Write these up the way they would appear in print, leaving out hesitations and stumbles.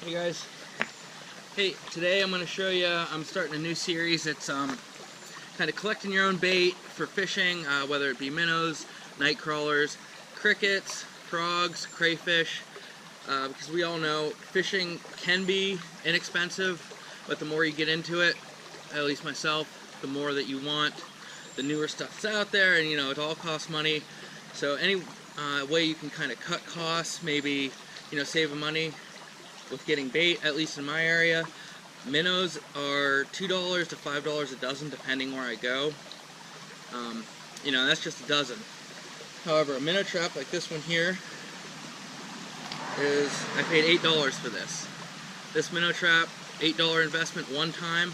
Hey guys. Hey, today I'm going to show you, I'm starting a new series. It's kind of collecting your own bait for fishing, whether it be minnows, night crawlers, crickets, frogs, crayfish, because we all know fishing can be inexpensive, but the more you get into it, at least myself, the more that you want. The newer stuff's out there, and you know, it all costs money. So any way you can kind of cut costs, maybe, you know, save money with getting bait, at least in my area. Minnows are $2 to $5 a dozen, depending where I go. You know, that's just a dozen. However, a minnow trap like this one here is, I paid $8 for this. This minnow trap, $8 investment one time,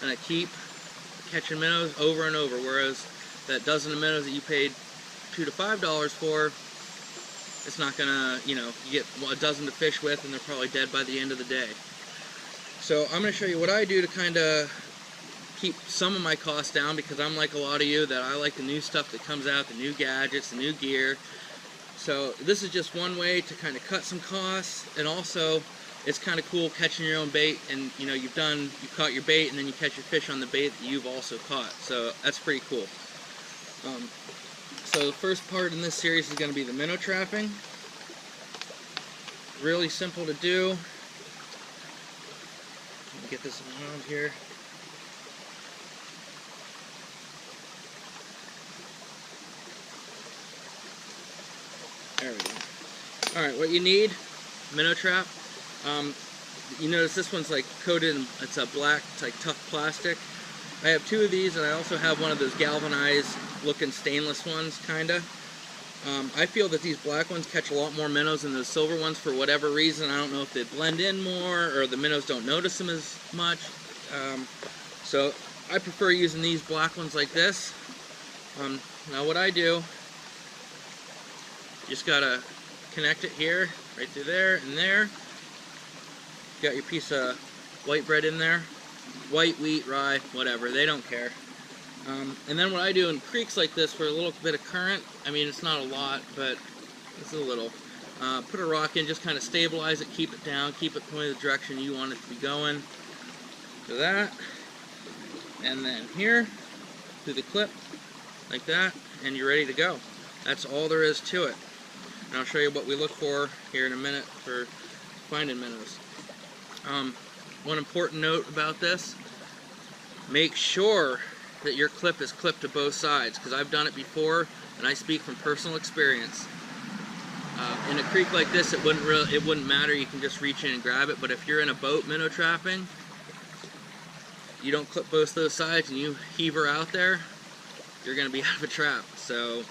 and I keep catching minnows over and over, whereas that dozen of minnows that you paid $2 to $5 for, it's not gonna, you know, you get a dozen to fish with and they're probably dead by the end of the day. So I'm gonna show you what I do to kind of keep some of my costs down, because I'm like a lot of you that I like the new stuff that comes out, the new gadgets, the new gear. So this is just one way to kind of cut some costs, and also it's kind of cool catching your own bait, and you know, you caught your bait and then you catch your fish on the bait that you've also caught. So that's pretty cool. So the first part in this series is going to be the minnow trapping. Really simple to do. Let me get this around here. There we go. Alright, what you need, minnow trap. You notice this one's like coated in, it's a black, it's like tough plastic. I have two of these, and I also have one of those galvanized looking stainless ones, kinda. I feel that these black ones catch a lot more minnows than those silver ones for whatever reason. I don't know if they blend in more or the minnows don't notice them as much. So I prefer using these black ones like this. Now what I do, you just gotta connect it here, right through there and there. Got your piece of white bread in there. White, wheat, rye, whatever, they don't care. And then what I do in creeks like this for a little bit of current, I mean, it's not a lot, but it's a little. Put a rock in, just kind of stabilize it, keep it down, keep it pointed the direction you want it to be going. So that, and then here, through the clip, like that, and you're ready to go. That's all there is to it. And I'll show you what we look for here in a minute for finding minnows. One important note about this, make sure that your clip is clipped to both sides, because I've done it before and I speak from personal experience. In a creek like this, it wouldn't matter, you can just reach in and grab it, but if you're in a boat minnow trapping, you don't clip both those sides and you heave her out there, you're going to be out of a trap. So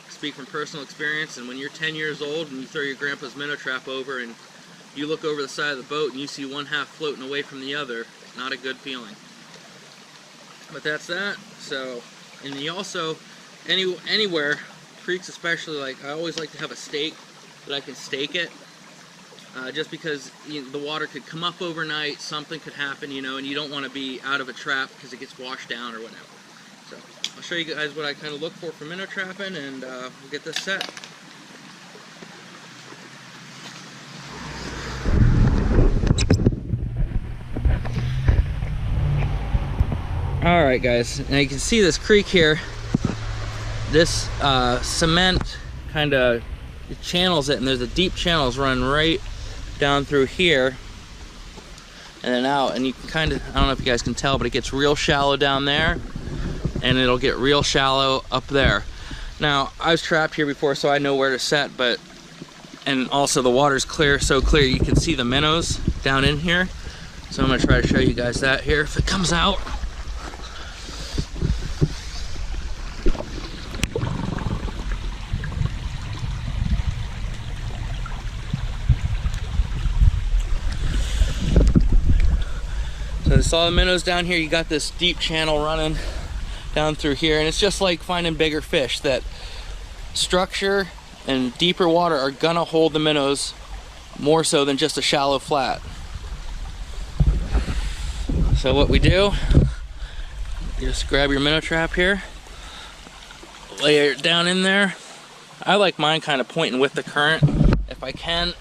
speak from personal experience, and when you're 10 years old and you throw your grandpa's minnow trap over and you look over the side of the boat and you see one half floating away from the other, not a good feeling. But that's that. So, and you also, anywhere, creeks especially, like I always like to have a stake that I can stake it, just because the water could come up overnight, something could happen, you know, and you don't want to be out of a trap because it gets washed down or whatever. So I'll show you guys what I kind of look for minnow trapping, and we'll get this set. Alright guys, now you can see this creek here. This cement kind of channels it, and there's a deep channels running right down through here and then out, and you can kind of, I don't know if you guys can tell, but it gets real shallow down there and it'll get real shallow up there. Now I was trapped here before, so I know where to set, but, and also the water's clear, so clear you can see the minnows down in here. So I'm going to try to show you guys that here if it comes out. So I saw the minnows down here. You got this deep channel running down through here, and it's just like finding bigger fish. That structure and deeper water are gonna hold the minnows more so than just a shallow flat. So what we do, you just grab your minnow trap here, lay it down in there. I like mine kind of pointing with the current if I can.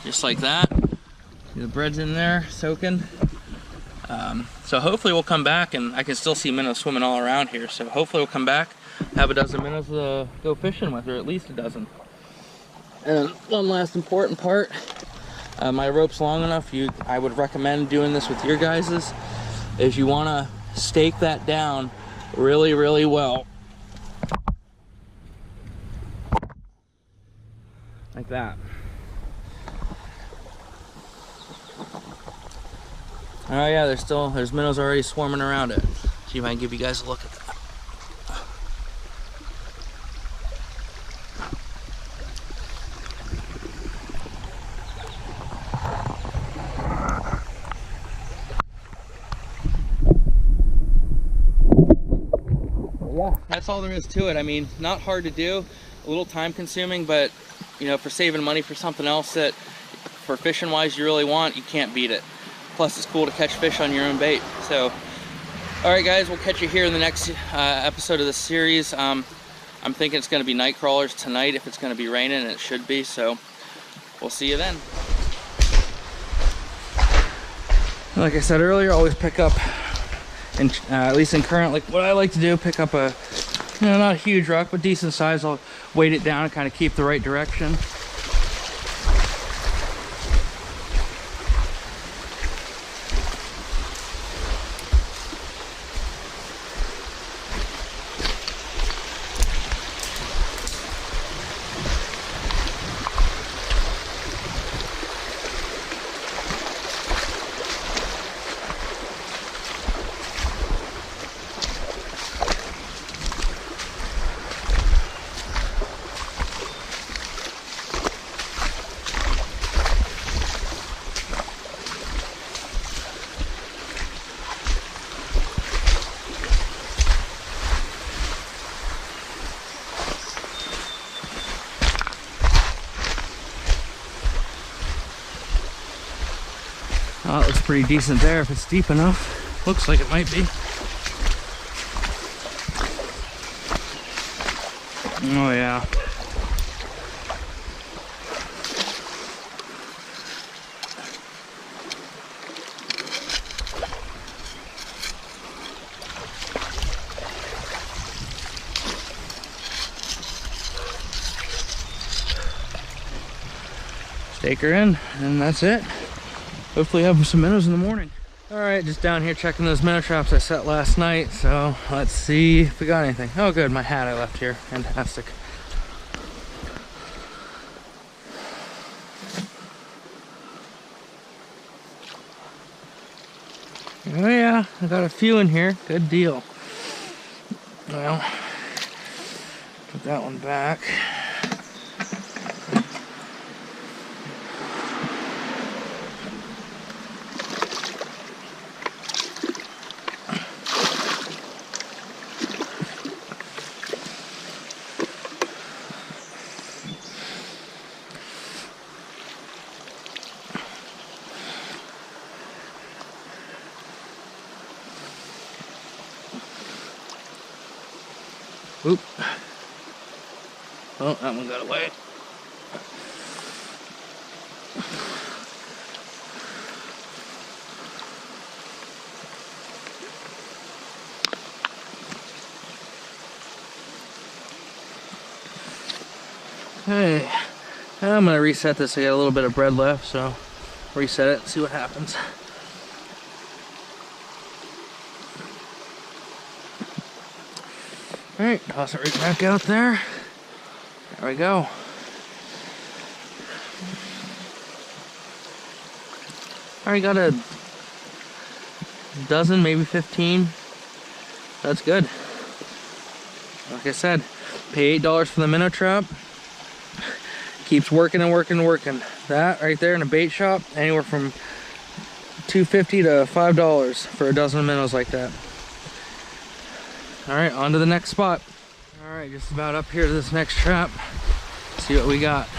just like that. The bread's in there soaking. So hopefully we'll come back, and I can still see minnows swimming all around here. So hopefully we'll come back, have a dozen minnows to go fishing with, or at least a dozen. And one last important part, my rope's long enough. I would recommend doing this with your guys's, is you want to stake that down really, really well. Like that. Oh yeah, there's minnows already swarming around it. See if I can give you guys a look at that. Yeah, that's all there is to it. I mean, not hard to do, a little time consuming, but you know, for saving money for something else that for fishing wise you really want, you can't beat it. Plus it's cool to catch fish on your own bait. So alright guys, we'll catch you here in the next episode of the series. I'm thinking it's going to be night crawlers tonight if it's going to be raining, and it should be, so we'll see you then. Like I said earlier, always pick up, at least in current, like what I like to do, pick up a, you know, not a huge rock, but decent size. I'll weight it down and kind of keep the right direction. Oh, it looks pretty decent there if it's deep enough. Looks like it might be. Oh yeah. Stake her in, and that's it. Hopefully have some minnows in the morning. Alright, just down here checking those minnow traps I set last night, so let's see if we got anything. Oh good, my hat I left here. Fantastic. Oh yeah, I got a few in here. Good deal. Well, put that one back. Oop. Oh, that one got away. Hey, I'm gonna reset this. I got a little bit of bread left, so reset it and see what happens. Alright, toss it right back out there. There we go. Alright, got a dozen, maybe 15. That's good. Like I said, pay $8 for the minnow trap. Keeps working and working and working. That right there in a bait shop, anywhere from $2.50 to $5 for a dozen minnows like that. Alright, on to the next spot. Alright, just about up here to this next trap. See what we got.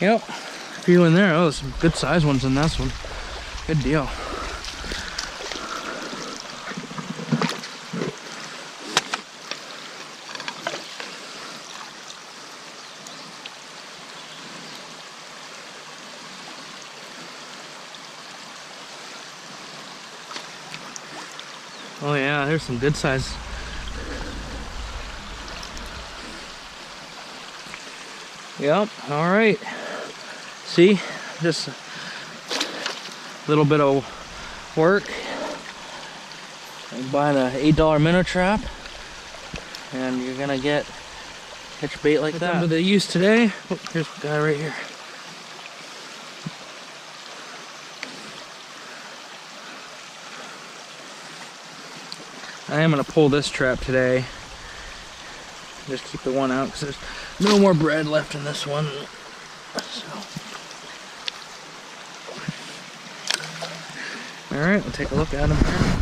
Yep, a few in there. Oh, there's some good sized ones in this one. Good deal. Oh yeah, there's some good size. Yep, all right. See, just a little bit of work. Buying an $8 minnow trap, and you're gonna catch bait like that. What they use today? Oh, here's a guy right here. I am gonna pull this trap today. Just keep the one out because there's no more bread left in this one. So. All right, we'll take a look at them here.